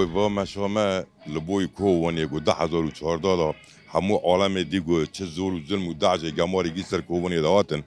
بوی و مشامه لبوی کوونی گو 10,014 همو عالم دیگو چه زور و ظلم و دعج گماری گیسر کوونی دهاتن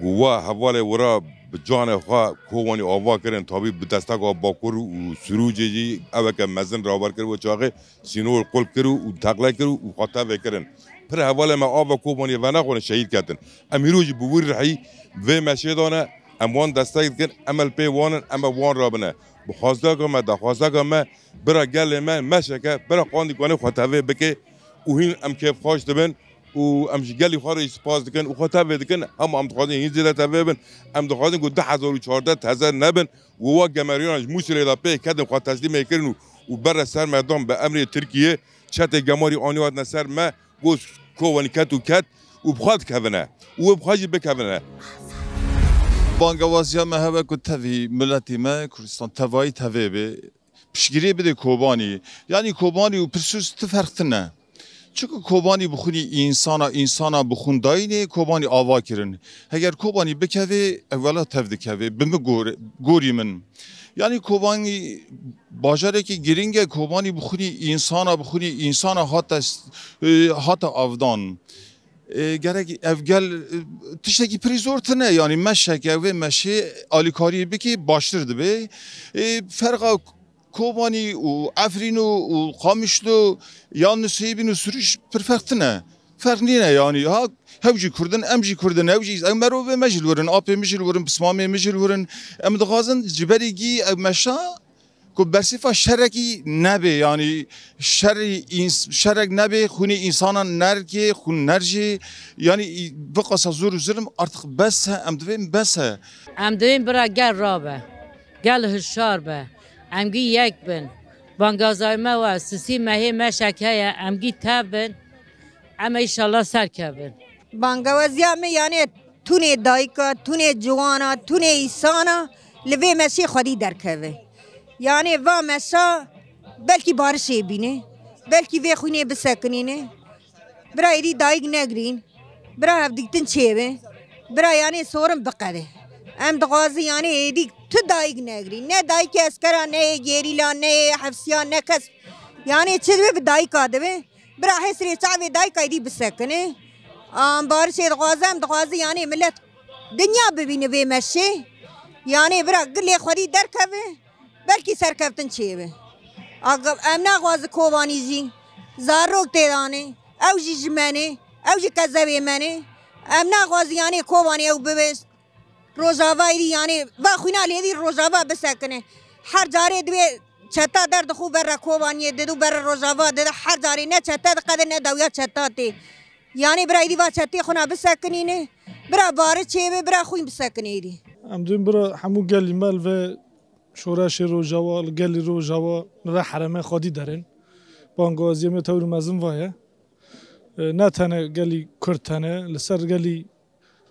گواه حواله ورا بجان خواه کوونی آوا کرن تابی بدستک باکر و سروجی جی اوه که مزن راور کرد و چاقه سینور قل کرد و تقله کرد و خطا کرن پر حواله ما آوا کوونی و نخونه شهید کردن امیروجی بوری رحی و مشهدانه اموان دستک کن عمل پی وانن اما وان رابنه بخواسته که ما دخواسته که ما برا گل ما مشکه برا قاندی کنه خطاوه بکه و هین ام کیف خوش دبن و امش گلی خاره اسپاس دکن و خطاوه دکن هم دخواسته هین زیده تاوه بن هم دخواسته که 10,014 تزر نبن و وا گمریانش موسیله دا پی کدن خواه تسلیم میکرن و برا سر مردم به امر ترکیه چت گماری آنیوات نسر ما گوز کوانی کت و کت و بخواد کونه و بخواهی بکونه بانگوازیا ما هوا کو تفی ملتی ما کردستان تفایی تفی به پشگیری بده کوبانی یعنی کوبانی و پرسوس تفرقت نه چون کوبانی بخونی انسانا بخون داینه کوبانی آوا کرن اگر کوبانی بکوه اولا تفده کوه بمه گوری من یعنی کوبانی باجره که گرینگه کوبانی بخونی انسانا هاتا افدان گرگ افگل تشتکی پریزورت نه یعنی مشکه و مشه آلیکاری بکی باشتر دبی فرق کوبانی و افرین و قامشلو یا نسیبین و سروش پرفکت نه فرق نه یعنی ها هوجی کردن امجی کردن هوجی امرو به مجل ورن آب مجل ورن بسمام مجل ورن ام دخازن جبریگی مشا کو برسیفا شرکی نبی یعنی شرک نبی خونی انسانا نرگی خون نرجی یعنی بقصا زور و ظلم ارتق بس ام دویم بس ام دویم برا گل رابه گل هشار به امگی یک بن بانگازای ما و سسی مهی مشکه امگی تب بن اما ایشالله سر که بن بانگوازی همه یعنی تونه دایکا تونه جوانا تونه ایسانا لوی مسی خودی درکوه یعنی و مسا بلکی بارشی بینه بلکی وی خونه بسکنینه برا ایدی دایگ نگرین برا هفدیگتن چیوه برا یعنی سورم بقره ام دغازی یعنی ایدی تو دایگ نگرین نه دایگ اسکرا نه گیریلان نه حفصیان نه کس یعنی چیزوه به دایگ آده برا حسری چاوه دایگ ایدی بسکنه بارشی دغازی یعنی ملت دنیا ببینه وی مشه یعنی برا گلی خودی درکوه بلکی سرکفتن چیه ام نغواز کوبانی زی زاروک تیرانه او جی جمانه او جی کذبه منه ام نغواز یعنی کوبانی او ببست روزاوایی یعنی و خوینا لیدی روزاوا بسکنه هر جاره دوی چتا درد خوب بر کوبانی ددو بر روزاوا دد هر جاره نه چتا قدر نه دویا چتا تی یعنی برای دی و چتی خونا بسکنینه برا بار چیه برا خوین بسکنیدی ام دویم برا همو گلی مال و شورش روجاوا گلی روجاوا را حرمه خودی دارن بانگوازی می طور مزم وایه نه تنه گلی کرد تنه لسر گلی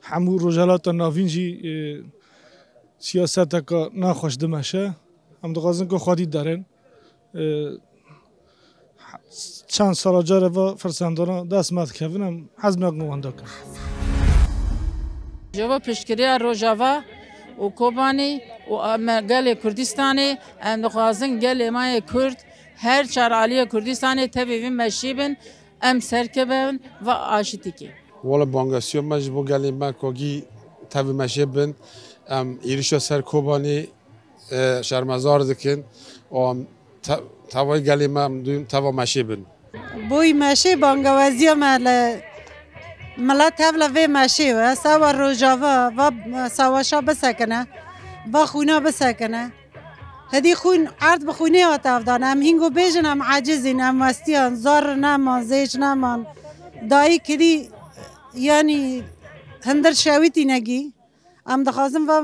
همو روجالات ناوینجی سیاست که ناخوش دمشه هم دغازن که خودی دارن چند سال جاره و فرسندانا دست مد کردن حزم نگوانده کن جواب پشکری روجاوا و کوبانی و گل کردستانی ام دخوازن گل مای کرد هر چرالی کردستانی تبی مشیبن ام سرکبن و آشتیکی والا بانگاسیون مجبور گلی ما کوگی تبی مشیبن ام ایرشا سر کوبانی شرمزار دکن و توای گلی ما دویم توا مشیبن بوی مشی بانگوازی ملت هفله وی مشی و سوا روجاوا و سواشا بسکنه و خونا بسکنه هدی خون عرض بخونی آتاف دانه هم هنگو بیجن هم عاجزین هم وستیان زار نمان زیج نمان دایی کدی یعنی هندر شاویتی نگی هم دخوازم و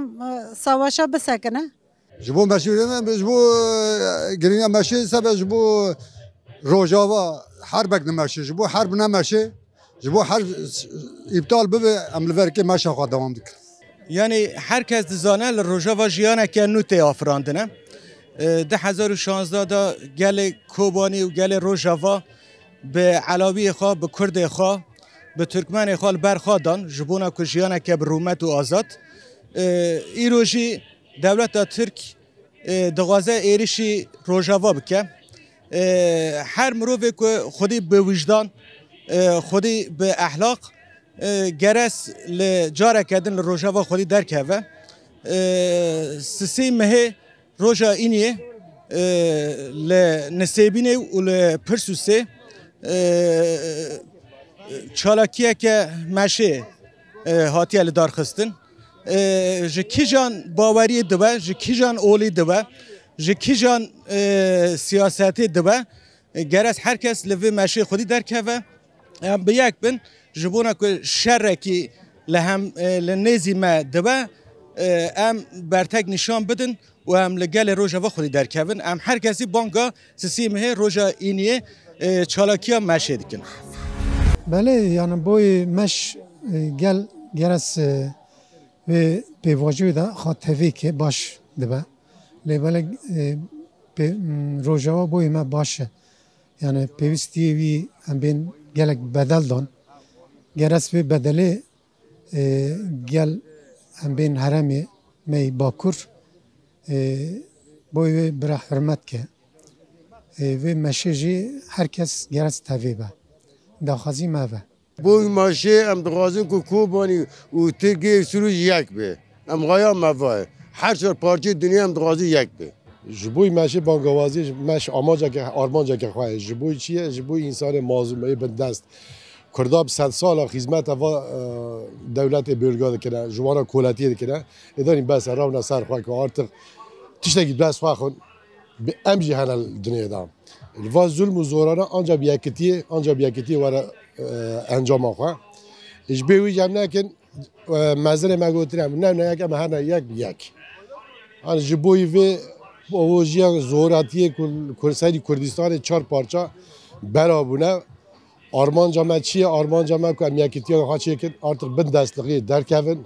سواشا بسکنه جبو مشیرین جبو گرینه مشی سبب جبو روجاوا حربک نمشی جبو حرب نمشی جبو حرب ابطال ببه عمل که ماشا خود دوام دکن یعنی هر کس دزانه لروجاوا جیانه که نوتی آفراندنه 2016 دا گل کوبانی و گل روجاوا به علاوی خواه به کرد خواه به ترکمن خواه برخواه دان جبونا که جیانه که به رومت و آزاد ایروژی دولت ترک دغازه ایریشی روژاوا بکه هر مروفی که خودی به وجدان خودی به اخلاق گرس لجاره کردن لروژاوا خودی درکه و سسی مه روژا اینیه لنسیبینه و لپرسوسه چالاکیه که مشه هاتیه لدار خستن جه کی جان باوری دبه جه کی جان اولی دبه جه کی جان سیاستی دبه گرس هر کس لوی مشه خودی درکه و هم به یک بن جبونا که شر کی لهم لنزی ما دبه ام برتگ نشان بدن و هم لگل روژا و خودی درکه ام هر کسی بانگا سیمه روژا اینیه چالاکی هم مشه دیکن بله یعنی بوی مش گل گرس و به واجب ده خاطوی که باش دبه لیبل روژا بوی ما باشه یعنی پیوستی وی هم بین گلک بدل دان گرس به بدله گل هم بین حرمی می باکور بوی برا حرمت که و مشیجی هر کس گرس تاوی به داخازی ما به بوی ماشی ام دغازن کو کوبانی و ترگی سروج یک به ام غایا مواه هر چهار پارچه دنیا ام دغازی یک به جبوی ماشی بانگوازی مش آماجا که آرمانجا که خواه جبوی چیه جبوی انسان مازومه بندست کرداب 100 سال خدمت و دولت بلگراد کنه جوانا کولتی کنه اداری بس راونا سر خواه که آرتق تشتگی بس خواه خون به امجی هنال دنیا دام الواز ظلم و زورانه آنجا بیاکتی وارا انجام آخواه اش بیوی جمع نکن مزن مگوترم نه یک اما هر یک آن جبوی و اوجیا زوراتی کردستان کردستان 4 پارچه برابونه آرمان جامعه چیه آرمان جامعه که امیاکتی ها چیه که آرتق بند دستلقی در کفن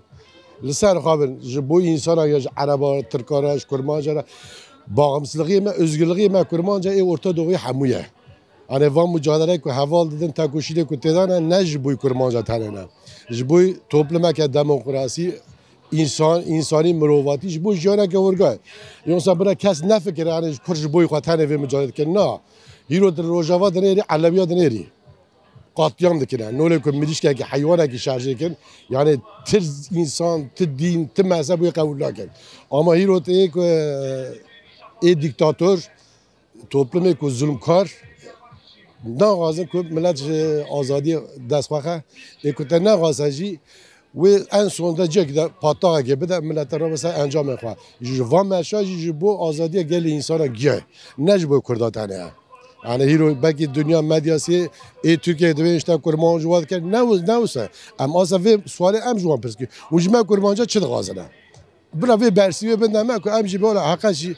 لسر خوابن جبوی انسان ها یا عربا ترکاراش کرمانجا باغمسلقی ما özgürlüği ما کرمانجا ای ارتا دوغی همویه آنه وام مجادله که حوال دادن تکوشیده که تدانه نه جبوی کرمانجا تنه نه جبوی توپلمه که دموکراسی انسانی مرواتی جبوی جانه که ورگاه یونسا برای کس نفکره آنه کر جبوی خواه تنه وی مجادله که نه هیرو در روژاوا دنیری علویا دنیری قاطیان دکنه نوله که میدیش که حیوانه که شارژه کن یعنی تر انسان تر دین تر مذهب و قبول نکن اما هیرو ته که ای دیکتاتور توپلمه که ظلمکار ناغازه که ملت آزادی دست خواه ای که تا ناغازه جی و ان sonunda جک ده پاتاقه که بده ملت را مثلا انجام خواه جوان مشاجی جبو آزادی گل انسان گیه نجبو کرداتانه yani hero belki dünya medyası Türkiye'de ve işte kurban juvat ki ne olsa ama aslında ve suali am juvan perski ujma kurbanca çıdı gazına buna ve bersiye ben demek ki amji böyle hakikaten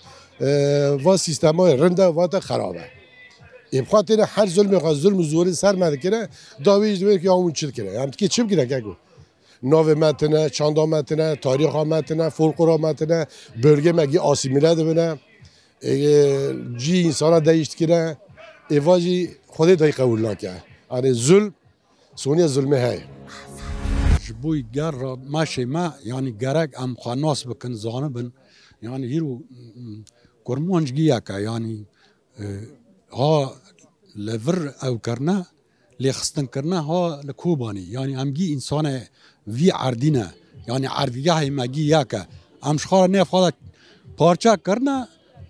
va sistemi rende vata kharabe imkhatine her zulm zori ser medikine daviz demek ki amun çıdı kire yani ki çim kire kago nove metne çanda metne tarih metne folklor metne bölge megi asimile de bana جی انسان دایشت کنه ایواجی خودی دای قبول نکه آره ظلم سونی ظلمه های جبوی گر ماشه ما یعنی گرگ ام خاناس بکن زانبن یعنی هیرو کرمانجگیه که یعنی ها لور او کرنه لیخستن کرنه ها لکوبانی یعنی امگی انسان وی عردینه یعنی عردیه مگی یا که امشخار نیف خدا پارچه کرنه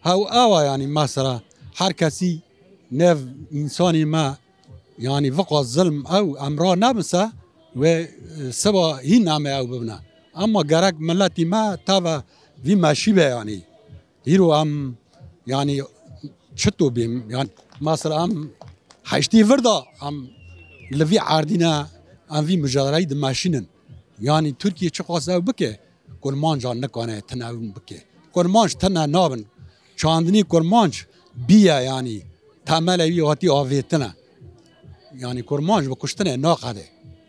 هاو آوا يعني مثلا هر کسی نف انسانی ما يعني وقع ظلم او امرا نبسه و سبا هی نامه او ببنه اما گرک ملتی ما تاوا وی ماشی به يعني هیرو ام يعني چطو بیم يعني مثلا ام حشتی وردا ام لوی عردینا ام وی مجادله د ماشینن يعني ترکیه چه قاسه بکه کرمانجا نکانه تناون بکه کرمانج تنه نابن چاندنی کرمانج بیه یعنی تمل ایوی هاتی آویتنه یعنی کرمانج با کشتنه ناقده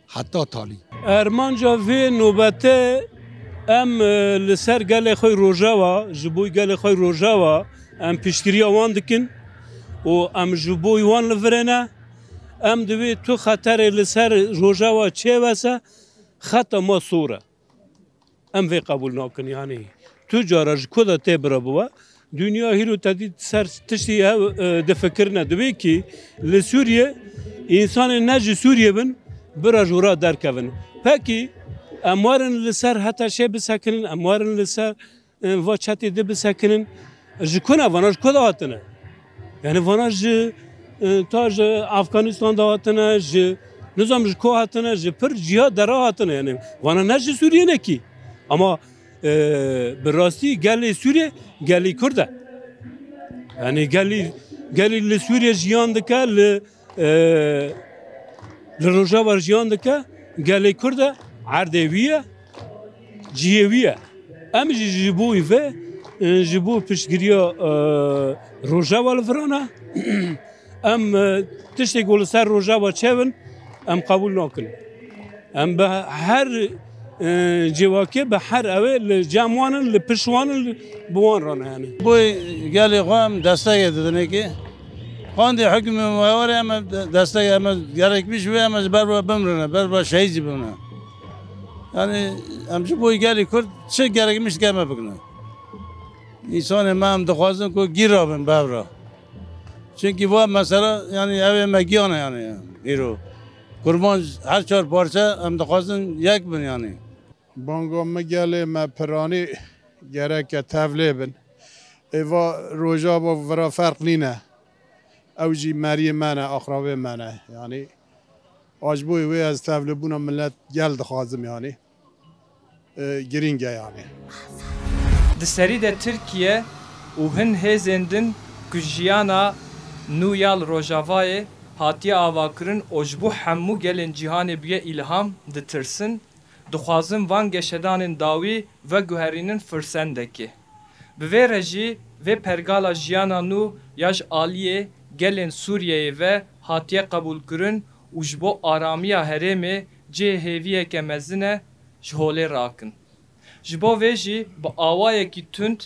حتی تالی ارمانجا وی نوبته ام لسر گل خوی روژاوا جبوی گل خوی روژاوا ام پیشگیری آوان دکن و ام جبوی وان لورنه ام دوی تو خطر لسر روژاوا چه واسه خطا ما صوره ام وی قبول نکن یعنی تو جارج کدا تبرا بوا dünya hero tedit ser tişti de fikirne dibe ki li Suriye insanın neci Suriye bin bira jura derkevin. Peki emwarın li ser hatta şey bisakinin emwarın li ser va çati de bisakinin jikuna vana jkoda hatine. Yani vana ji ta ji Afganistan'da hatine ji nizam jko hatine ji pir ciha dera hatine yani vana neci Suriye ne ki ama براستی گلی سوریه گلی کرده یعنی گلی سوریه جیان دکه لروجاور جیان دکه گلی کرده عردویه جیویه ام جبوی و جبو پشگیریا روجاور فرانه ام تشتی گل سر روجاور چون ام قبول نکن ام به هر جواكي بحر اوي الجاموان البشوان بوان رانا يعني بوي قال لي قام دستاي دنيكي قاندي حكم موري اما دستاي اما قالك بيش وي اما بربا بمرنا بربا شيء بمنا يعني ام بوي قال لي كرد شي قالك مش كما بقنا انسان ما ام دخوازن كو گيرا بن بابرا çünkü bu mesela yani eve megiyana yani hero kurban her çar parça em dixwazin yek bin yani. Banga me gelê me piranî gereke tevlê bin. Êva rojava vera ferq nîne. Ew jî meriyê me ne, axravê me ne. Yani aj bo wê ez tevlebûna millet gel dixwazim yani. Giring e yani. Di serî de Tirkiye û hin hêzên din ku jiyana nû yal Rojavayê hatiye avakirin o ji bo hemû gelên cîhanê biye îlham ditirsin, dixwazin van geşedanên dawî veguherînin firsendekê. Bi vê re jî vê pergala jiyana nû ya ji aliyê gelên Sûriyeyê ve hatiye qebûlkirin û ji bo aramiya herêmê cê hêviyeke mezin e ji holê rakin. Ji bo vê jî bi awayekî tund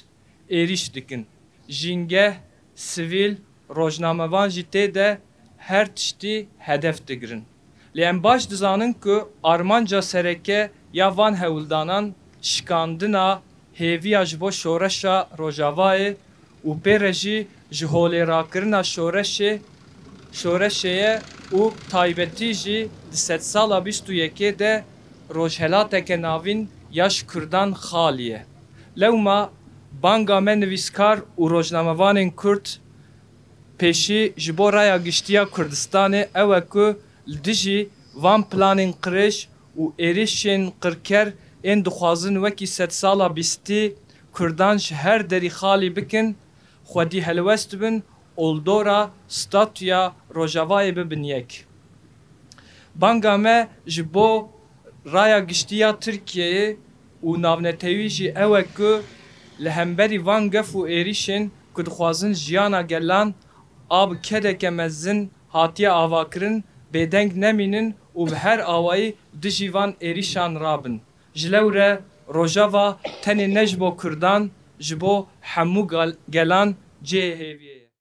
êriş dikin. Jîngeh, sivîl, rojnamevan jî tê de her tiştî hedef digirin. Lê em baş dizanin ku armanca sereke ya van hewildanan şikandina hêviya ji bo şoreşa Rojavayê û pê re jî ji holêrakirina şoreşê û taybetî jî di sed sala 21 de rojhelateke navîn ya ji Kurdan xaliye. Lewma banga me nivîskar û rojnamevanên Kurd peşî ji bo raya giştiya Kurdistanê ew e ku li dijî van planên qirêj û êrişên qirker ên dixwazin wekî sed sala bîstî Kurdan ji her derî xalî bikin, xwedî helwest bin, oldora statuya Rojavayê bibin yek. Banga me ji bo raya giştiya Tirkiyeyê û navnetewî jî ew e ku li hemberî van gef û êrişên ku dixwazin jiyana gelan ab kedeke mezin hatiye avakirin bêdeng nemînin û bi her awayî dijî van êrîşan rabin. Ji lewre Rojava tenê ne ji bo Kurdan ji bo hemû gelan cê hêviyê.